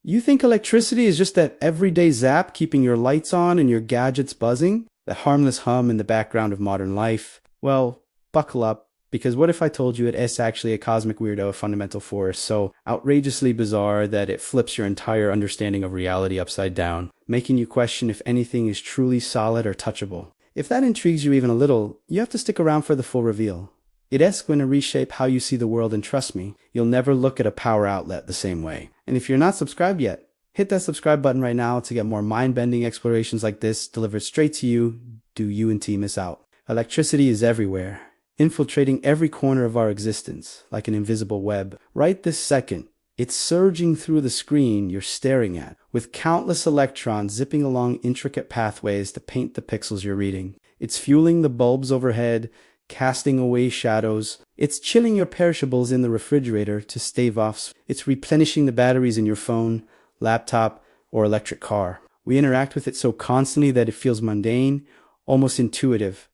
You think electricity is just that everyday zap keeping your lights on and your gadgets buzzing? The harmless hum in the background of modern life? Well, buckle up, because what if I told you it is actually a cosmic weirdo of fundamental force, so outrageously bizarre that it flips your entire understanding of reality upside down, making you question if anything is truly solid or touchable. If that intrigues you even a little, you have to stick around for the full reveal. It is going to reshape how you see the world, and trust me, you'll never look at a power outlet the same way. And if you're not subscribed yet, hit that subscribe button right now to get more mind-bending explorations like this delivered straight to you. Do you and T miss out? Electricity is everywhere, infiltrating every corner of our existence like an invisible web. Right this second, it's surging through the screen you're staring at, with countless electrons zipping along intricate pathways to paint the pixels you're reading. It's fueling the bulbs overhead, casting away shadows. It's chilling your perishables in the refrigerator to stave off. It's replenishing the batteries in your phone, laptop, or electric car. We interact with it so constantly that it feels mundane, almost intuitive.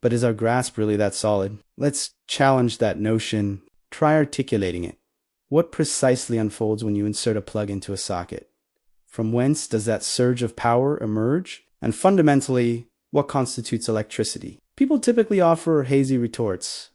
But is our grasp really that solid? Let's challenge that notion. Try articulating it. What precisely unfolds when you insert a plug into a socket? From whence does that surge of power emerge? And fundamentally, what constitutes electricity? People typically offer hazy retorts.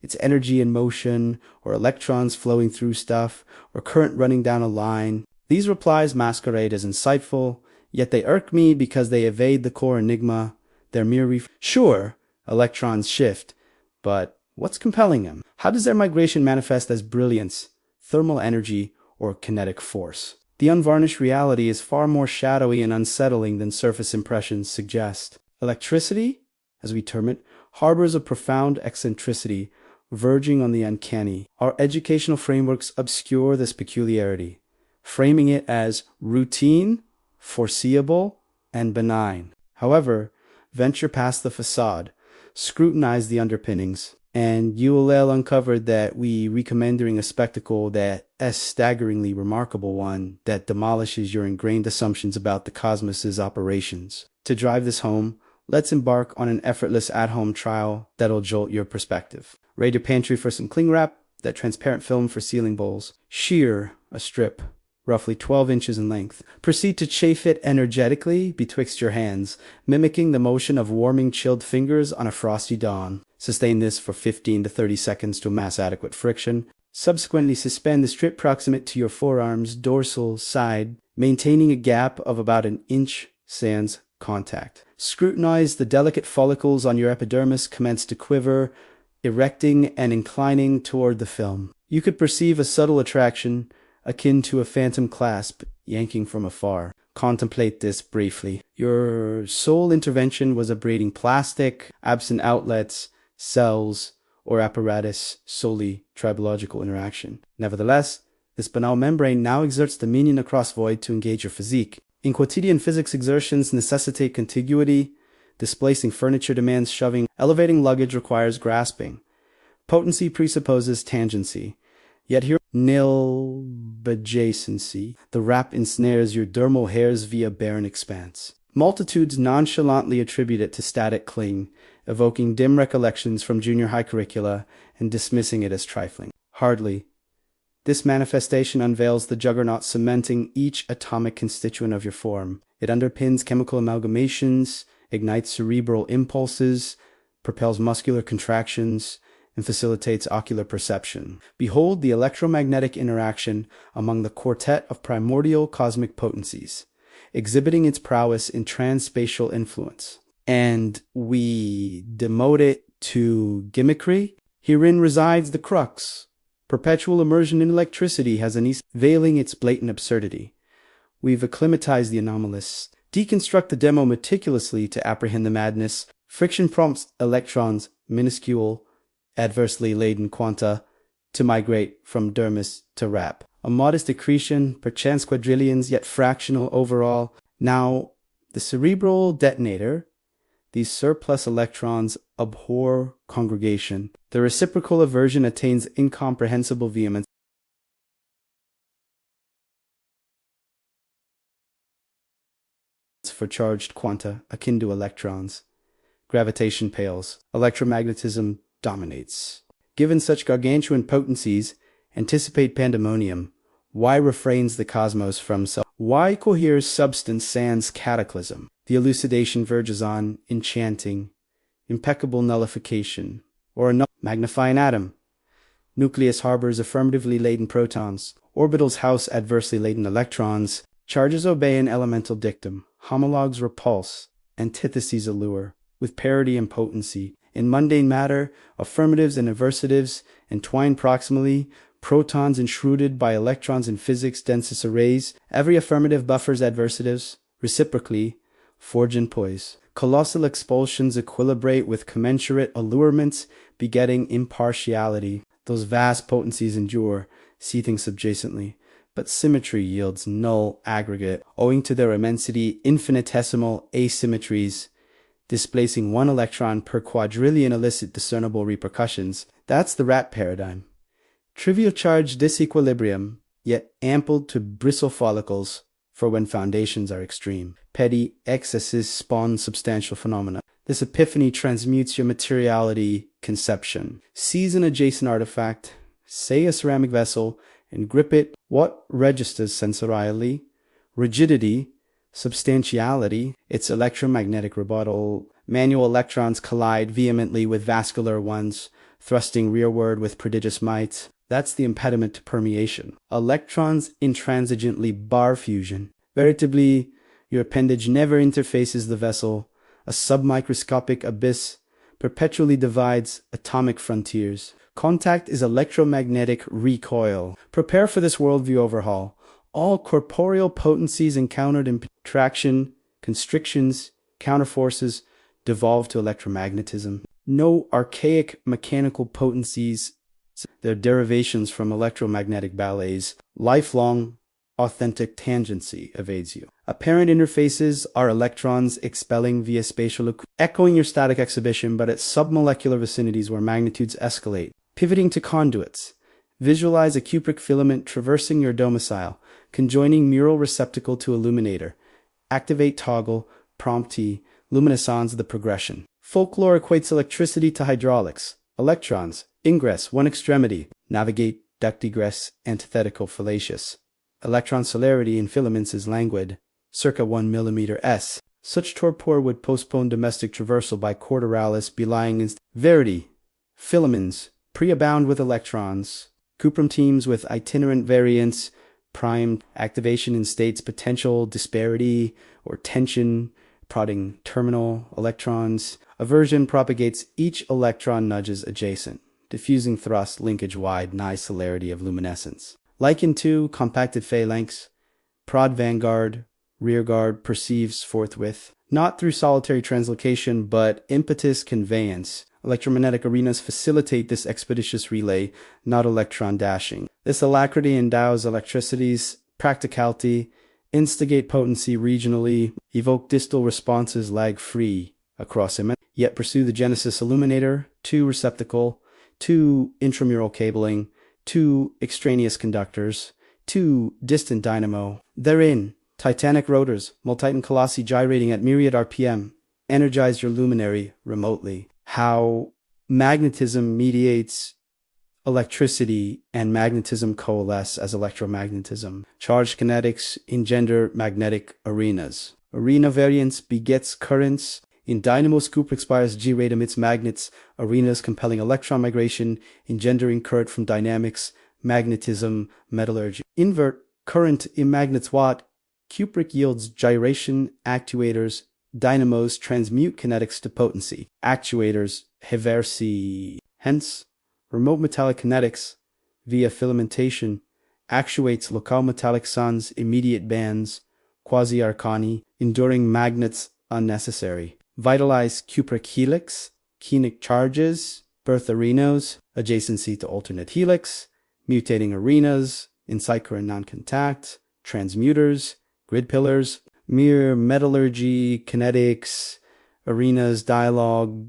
It's energy in motion, or electrons flowing through stuff, or current running down a line. These replies masquerade as insightful, yet they irk me because they evade the core enigma. They're mere Sure, electrons shift, but what's compelling them? How does their migration manifest as brilliance, thermal energy, or kinetic force? The unvarnished reality is far more shadowy and unsettling than surface impressions suggest. Electricity, as we term it, harbors a profound eccentricity, verging on the uncanny. Our educational frameworks obscure this peculiarity, framing it as routine, foreseeable, and benign. However, venture past the facade, scrutinize the underpinnings, and you will uncover that we recommending a spectacle that is staggeringly remarkable, one that demolishes your ingrained assumptions about the cosmos's operations. To drive this home, let's embark on an effortless at-home trial that'll jolt your perspective. Raid your pantry for some cling wrap, that transparent film for sealing bowls. Shear a strip, roughly 12 inches in length. Proceed to chafe it energetically betwixt your hands, mimicking the motion of warming chilled fingers on a frosty dawn. Sustain this for 15 to 30 seconds to amass adequate friction. Subsequently, suspend the strip proximate to your forearm's dorsal side, maintaining a gap of about an inch sans contact. Scrutinize the delicate follicles on your epidermis commence to quiver, erecting and inclining toward the film. You could perceive a subtle attraction, akin to a phantom clasp, yanking from afar. Contemplate this briefly. Your sole intervention was abrading plastic, absent outlets, cells, or apparatus, solely tribological interaction. Nevertheless, this banal membrane now exerts dominion across void to engage your physique. In quotidian physics, exertions necessitate contiguity. Displacing furniture demands shoving. Elevating luggage requires grasping. Potency presupposes tangency. Yet here, nil adjacency. The wrap ensnares your dermal hairs via barren expanse. Multitudes nonchalantly attribute it to static cling, evoking dim recollections from junior high curricula and dismissing it as trifling. Hardly. This manifestation unveils the juggernaut cementing each atomic constituent of your form. It underpins chemical amalgamations, ignites cerebral impulses, propels muscular contractions, and facilitates ocular perception. Behold the electromagnetic interaction among the quartet of primordial cosmic potencies, exhibiting its prowess in transspatial influence. And we demote it to gimmickry. Herein resides the crux. Perpetual immersion in electricity has an east veiling its blatant absurdity. We've acclimatized the anomalous. Deconstruct the demo meticulously to apprehend the madness. Friction prompts electrons, minuscule, adversely laden quanta, to migrate from dermis to wrap. A modest accretion, perchance quadrillions, yet fractional overall. Now, the cerebral detonator, these surplus electrons abhor congregation. The reciprocal aversion attains incomprehensible vehemence. For charged quanta akin to electrons. Gravitation pales. Electromagnetism dominates. Given such gargantuan potencies, anticipate pandemonium. Why refrains the cosmos from self? Why coheres substance sans cataclysm? The elucidation verges on enchanting, impeccable nullification, or a magnify an atom. Nucleus harbors affirmatively laden protons. Orbitals house adversely laden electrons. Charges obey an elemental dictum. Homologues repulse. Antitheses allure. With parity and potency. In mundane matter, affirmatives and aversitives entwine proximally. Protons enshrouded by electrons in physics' densest arrays. Every affirmative buffers adversitives. Reciprocally, forge and poise. Colossal expulsions equilibrate with commensurate allurements, begetting impartiality. Those vast potencies endure, seething subjacently. But symmetry yields null aggregate, owing to their immensity, infinitesimal asymmetries, displacing one electron per quadrillion illicit discernible repercussions. That's the rat paradigm. Trivial charge disequilibrium, yet ample to bristle follicles for when foundations are extreme. Petty excesses spawn substantial phenomena. This epiphany transmutes your materiality conception. Seize an adjacent artifact, say a ceramic vessel, and grip it. What registers sensorially? Rigidity, substantiality, its electromagnetic rebuttal. Manual electrons collide vehemently with vascular ones, thrusting rearward with prodigious might. That's the impediment to permeation. Electrons intransigently bar fusion. Veritably, your appendage never interfaces the vessel. A submicroscopic abyss perpetually divides atomic frontiers. Contact is electromagnetic recoil. Prepare for this worldview overhaul. All corporeal potencies encountered in traction, constrictions, counterforces, devolve to electromagnetism. No archaic mechanical potencies, their derivations from electromagnetic ballets. Lifelong, authentic tangency evades you. Apparent interfaces are electrons expelling via spatial echoing your static exhibition, but at submolecular vicinities where magnitudes escalate. Pivoting to conduits. Visualize a cupric filament traversing your domicile, conjoining mural receptacle to illuminator. Activate toggle, promptee, luminescence the progression. Folklore equates electricity to hydraulics. Electrons, ingress, one extremity. Navigate, duct egress, antithetical fallacious. Electron celerity in filaments is languid, circa 1 mm s. Such torpor would postpone domestic traversal by quartoralis, belying its verity. Filaments preabound with electrons. Cuprum teams with itinerant variants, primed activation in states potential disparity or tension, prodding terminal electrons. Aversion propagates each electron nudges adjacent. Diffusing thrust linkage wide, nigh celerity of luminescence. Likened to compacted phalanx, prod vanguard, rearguard perceives forthwith. Not through solitary translocation, but impetus conveyance. Electromagnetic arenas facilitate this expeditious relay, not electron dashing. This alacrity endows electricity's practicality, instigate potency regionally, evoke distal responses lag-free across image, yet pursue the genesis illuminator, to receptacle, to intramural cabling, to extraneous conductors, to distant dynamo. Therein, titanic rotors, multiton colossi gyrating at myriad RPM, energize your luminary remotely. How magnetism mediates electricity and magnetism coalesce as electromagnetism. Charged kinetics engender magnetic arenas. Arena variance begets currents. In dynamos, Cooper expires G-rate emits magnets, arenas compelling electron migration, engendering current from dynamics, magnetism, metallurgy. Invert current in magnets watt, Kubrick yields gyration, actuators, dynamos transmute kinetics to potency. Actuators, heversi. Hence, remote metallic kinetics, via filamentation, actuates local metallic suns, immediate bands, quasi-arcani, enduring magnets unnecessary. Vitalize cupric helix, kenic charges, birth arenas, adjacency to alternate helix, mutating arenas, encycler and non-contact, transmuters, grid pillars, mere metallurgy, kinetics, arenas, dialogue.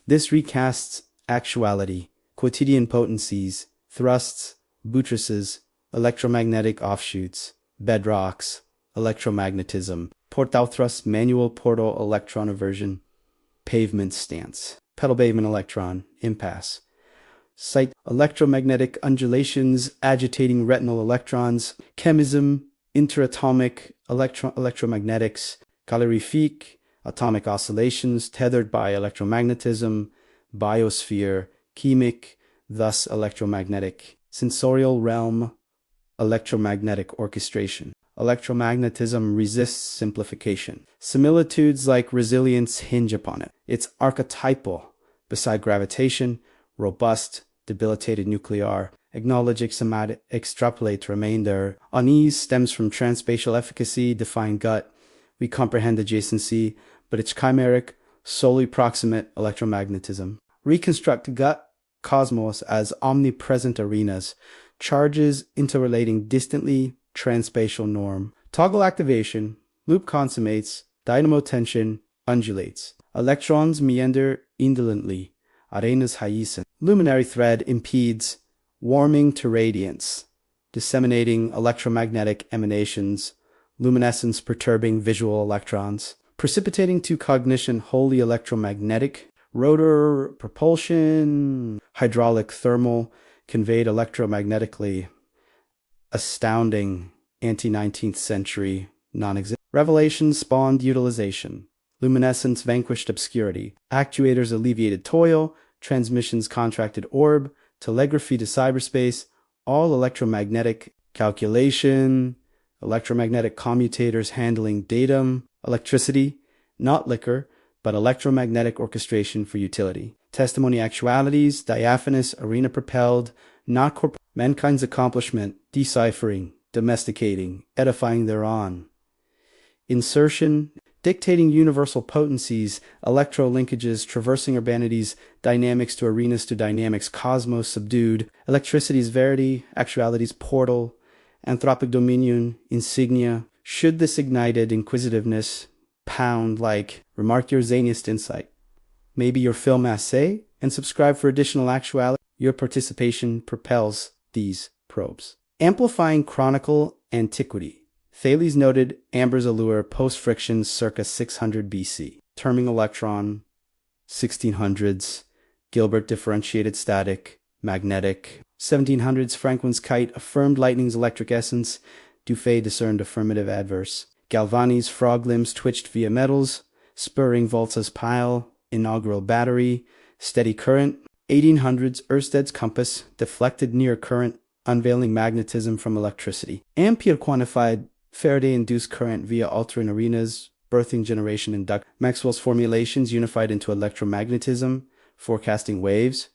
This recasts actuality, quotidian potencies, thrusts, buttresses, electromagnetic offshoots, bedrocks, electromagnetism, portal thrust, manual portal electron aversion, pavement stance, pedal pavement electron, impasse. Cite electromagnetic undulations agitating retinal electrons, chemism, interatomic electromagnetics, calorifique, atomic oscillations tethered by electromagnetism, biosphere, chemic, thus electromagnetic, sensorial realm, electromagnetic orchestration. Electromagnetism resists simplification. Similitudes like resilience hinge upon it. It's archetypal, beside gravitation, robust, debilitated nuclear, acknowledge somatic, extrapolate remainder. Unease stems from transspatial efficacy, define gut. We comprehend adjacency, but it's chimeric, solely proximate electromagnetism. Reconstruct gut, cosmos as omnipresent arenas, charges interrelating distantly, transspatial norm. Toggle activation, loop consummates, dynamo tension, undulates. Electrons meander indolently, arenas hyacin. Luminary thread impedes, warming to radiance, disseminating electromagnetic emanations, luminescence perturbing visual electrons. Precipitating to cognition wholly electromagnetic, rotor propulsion, hydraulic thermal, conveyed electromagnetically. Astounding, anti-19th century, non-existent. Revelation spawned utilization. Luminescence vanquished obscurity. Actuators alleviated toil. Transmissions contracted orb. Telegraphy to cyberspace. All electromagnetic calculation. Electromagnetic commutators handling datum. Electricity, not liquor, but electromagnetic orchestration for utility. Testimony actualities, diaphanous, arena-propelled, not corporeal. Mankind's accomplishment, deciphering, domesticating, edifying thereon. Insertion, dictating universal potencies, electro-linkages, traversing urbanities, dynamics to arenas to dynamics, cosmos subdued, electricity's verity, actuality's portal, anthropic dominion, insignia. Should this ignited inquisitiveness pound like, remark your zaniest insight. Maybe your film essay, and subscribe for additional actuality. Your participation propels these probes. Amplifying chronicle antiquity. Thales noted amber's allure post-friction circa 600 BC. Terming electron, 1600s. Gilbert differentiated static, magnetic. 1700s Franklin's kite affirmed lightning's electric essence. Dufay discerned affirmative adverse. Galvani's frog limbs twitched via metals. Spurring Volta's pile. Inaugural battery. Steady current. 1800s Ørsted's compass deflected near current, unveiling magnetism from electricity. Ampere quantified Faraday-induced current via altering arenas, birthing generation induct. Maxwell's formulations unified into electromagnetism, forecasting waves.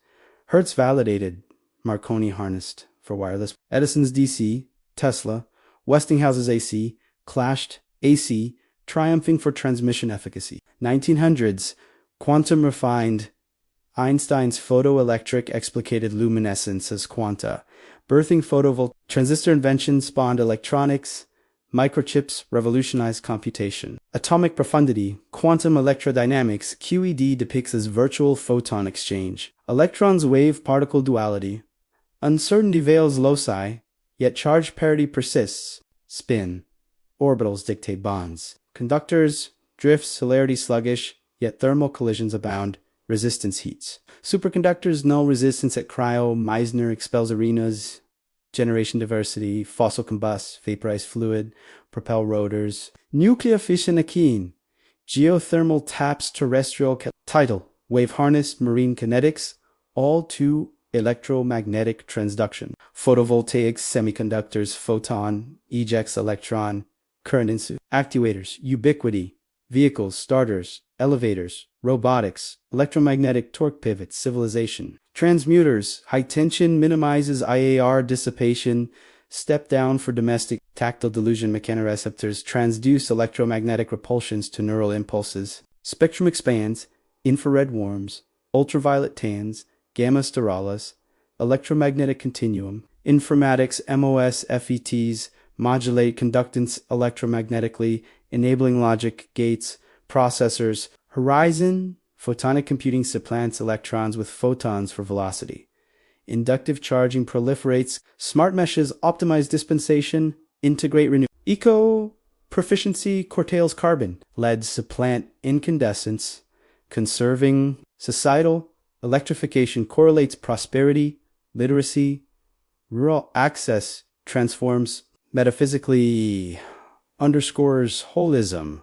Hertz validated, Marconi harnessed for wireless. Edison's DC, Tesla, Westinghouse's AC, clashed AC, triumphing for transmission efficacy. 1900s, quantum refined Einstein's photoelectric explicated luminescence as quanta, birthing photovoltaic. Transistor invention spawned electronics. Microchips revolutionized computation. Atomic profundity, quantum electrodynamics, QED depicts as virtual photon exchange. Electrons wave-particle duality. Uncertainty veils loci, yet charge parity persists. Spin. Orbitals dictate bonds. Conductors, drifts, celerity sluggish, yet thermal collisions abound. Resistance heats. Superconductors, null resistance at cryo. Meissner expels arenas. Generation diversity. Fossil combust. Vaporized fluid. Propel rotors. Nuclear fission akeen. Geothermal taps terrestrial. Title. Wave harness. Marine kinetics. All to electromagnetic transduction. Photovoltaics. Semiconductors. Photon. Ejects electron. Current ensues. Actuators. Ubiquity. Vehicles. Starters. Elevators. Robotics. Electromagnetic torque pivots. Civilization. Transmuters. High tension minimizes IAR dissipation. Step down for domestic. Tactile delusion mechanoreceptors. Transduce electromagnetic repulsions to neural impulses. Spectrum expands. Infrared warms. Ultraviolet tans. Gamma stiralis. Electromagnetic continuum. Informatics. MOS FETs. Modulate conductance electromagnetically. Enabling logic gates. Processors. Horizon. Photonic computing supplants electrons with photons for velocity. Inductive charging proliferates. Smart meshes optimize dispensation. Integrate renew. Eco proficiency curtails carbon. LEDs supplant incandescence. Conserving. Societal. Electrification correlates prosperity, literacy, rural access transforms metaphysically, underscores holism,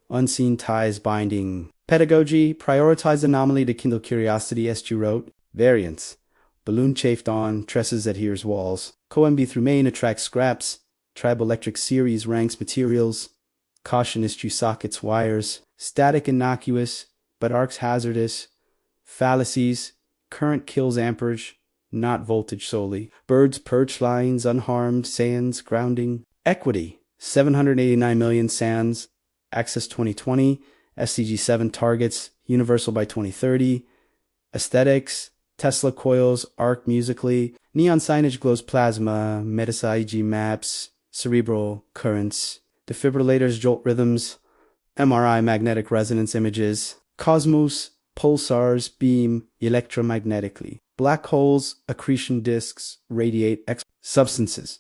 unseen ties binding. Pedagogy, prioritize anomaly to kindle curiosity, S.G. wrote. Variance, balloon chafed on, tresses adheres walls. Co-MB through main attracts scraps. Triboelectric series ranks materials. Caution eschew sockets wires. Static innocuous, but arcs hazardous. Fallacies, current kills amperage, not voltage solely. Birds perch lines unharmed, sands grounding. Equity, 789 million sands. Access 2020, SDG 7 targets, universal by 2030. Aesthetics, Tesla coils, arc musically. Neon signage glows plasma, Metasa EG maps, cerebral currents. Defibrillators jolt rhythms, MRI magnetic resonance images. Cosmos, pulsars beam electromagnetically. Black holes, accretion disks, radiate substances.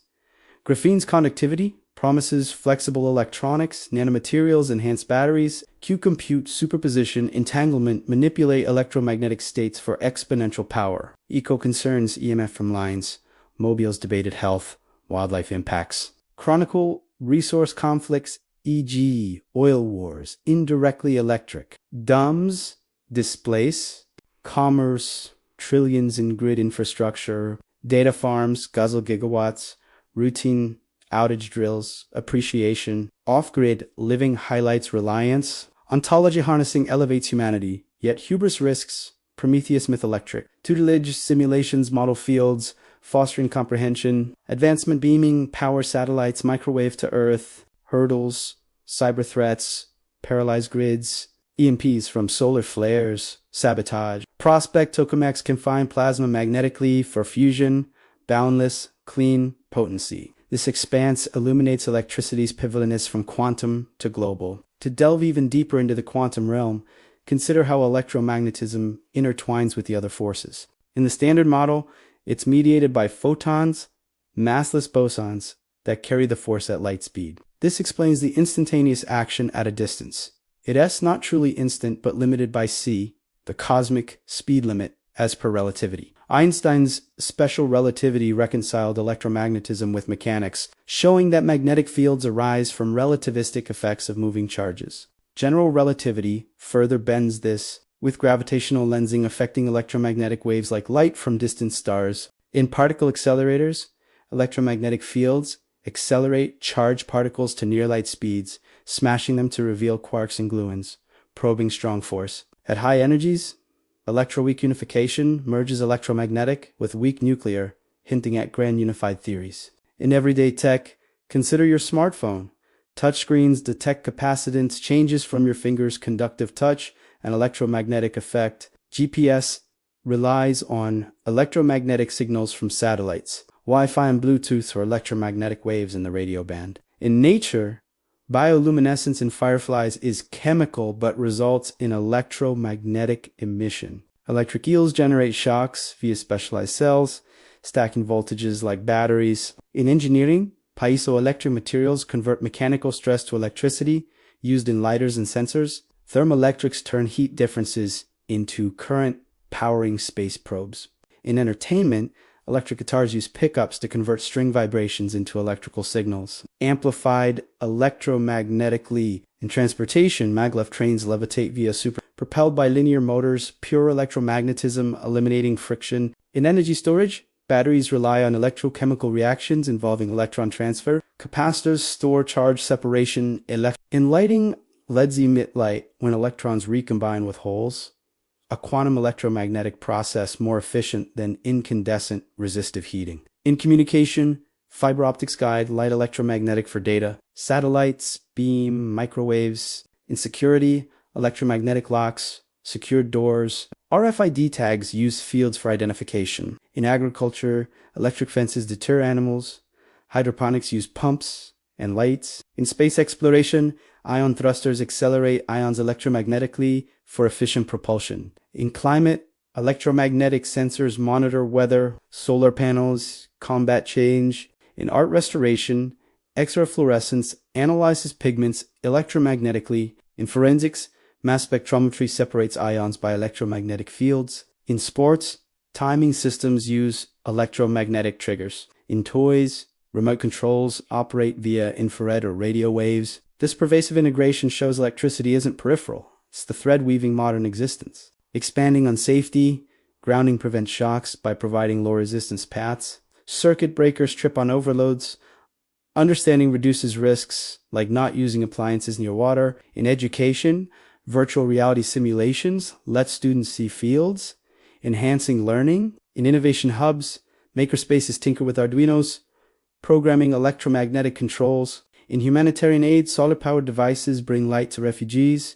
Graphene's conductivity promises flexible electronics, nanomaterials, enhanced batteries. Q-compute, superposition, entanglement, manipulate electromagnetic states for exponential power. Eco-concerns, EMF from lines. Mobile's debated health, wildlife impacts. Chronicle, resource conflicts, e.g. oil wars, indirectly electric. DUMBs, displace, commerce, trillions in grid infrastructure, data farms, guzzle gigawatts, routine outage drills, appreciation, off-grid living highlights reliance, ontology harnessing elevates humanity, yet hubris risks, Prometheus myth electric, tutelage simulations model fields, fostering comprehension, advancement beaming, power satellites, microwave to earth, hurdles, cyber threats, paralyzed grids, EMPs from solar flares, sabotage. Prospect tokamaks confine plasma magnetically for fusion, boundless, clean potency. This expanse illuminates electricity's pivotalness from quantum to global. To delve even deeper into the quantum realm, consider how electromagnetism intertwines with the other forces. In the standard model, it's mediated by photons, massless bosons, that carry the force at light speed. This explains the instantaneous action at a distance. It is not truly instant but limited by c, the cosmic speed limit, as per relativity. Einstein's special relativity reconciled electromagnetism with mechanics, showing that magnetic fields arise from relativistic effects of moving charges. General relativity further bends this, with gravitational lensing affecting electromagnetic waves like light from distant stars. In particle accelerators, electromagnetic fields accelerate charged particles to near light speeds, smashing them to reveal quarks and gluons, probing strong force. At high energies, electroweak unification merges electromagnetic with weak nuclear, hinting at grand unified theories. In everyday tech, consider your smartphone. Touchscreens detect capacitance changes from your fingers' conductive touch and electromagnetic effect. GPS relies on electromagnetic signals from satellites. Wi-Fi and Bluetooth are electromagnetic waves in the radio band. In nature, bioluminescence in fireflies is chemical but results in electromagnetic emission. Electric eels generate shocks via specialized cells, stacking voltages like batteries. In engineering, piezoelectric materials convert mechanical stress to electricity used in lighters and sensors. Thermoelectrics turn heat differences into current powering space probes. In entertainment, electric guitars use pickups to convert string vibrations into electrical signals. Amplified electromagnetically. In transportation, maglev trains levitate via propelled by linear motors, pure electromagnetism eliminating friction. In energy storage, batteries rely on electrochemical reactions involving electron transfer. Capacitors store charge separation. In lighting, LEDs emit light when electrons recombine with holes, a quantum electromagnetic process more efficient than incandescent resistive heating. In communication, fiber optics guide light electromagnetic for data, satellites, beam, microwaves. In security, electromagnetic locks, secured doors. RFID tags use fields for identification. In agriculture, electric fences deter animals. Hydroponics use pumps and lights. In space exploration, ion thrusters accelerate ions electromagnetically for efficient propulsion. In climate, electromagnetic sensors monitor weather, solar panels, combat change. In art restoration, X-ray fluorescence analyzes pigments electromagnetically. In forensics, mass spectrometry separates ions by electromagnetic fields. In sports, timing systems use electromagnetic triggers. In toys, remote controls operate via infrared or radio waves. This pervasive integration shows electricity isn't peripheral. It's the thread weaving modern existence. Expanding on safety, grounding prevents shocks by providing low resistance paths. Circuit breakers trip on overloads. Understanding reduces risks, like not using appliances near water. In education, virtual reality simulations let students see fields, enhancing learning. In innovation hubs, makerspaces tinker with Arduinos, programming electromagnetic controls. In humanitarian aid, solar-powered devices bring light to refugees.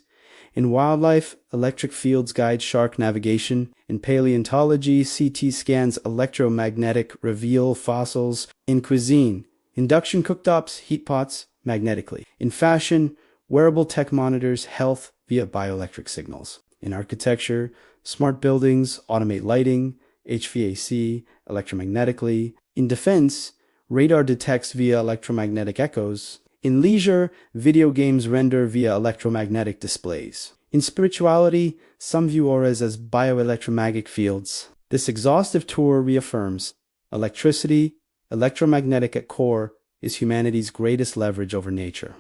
In wildlife, electric fields guide shark navigation. In paleontology, CT scans electromagnetic reveal fossils. In cuisine, induction cooktops heat pots magnetically. In fashion, wearable tech monitors health via bioelectric signals. In architecture, smart buildings automate lighting, HVAC, electromagnetically. In defense, radar detects via electromagnetic echoes. In leisure, video games render via electromagnetic displays. In spirituality, some view auras as bioelectromagnetic fields. This exhaustive tour reaffirms electricity, electromagnetic at core, is humanity's greatest leverage over nature.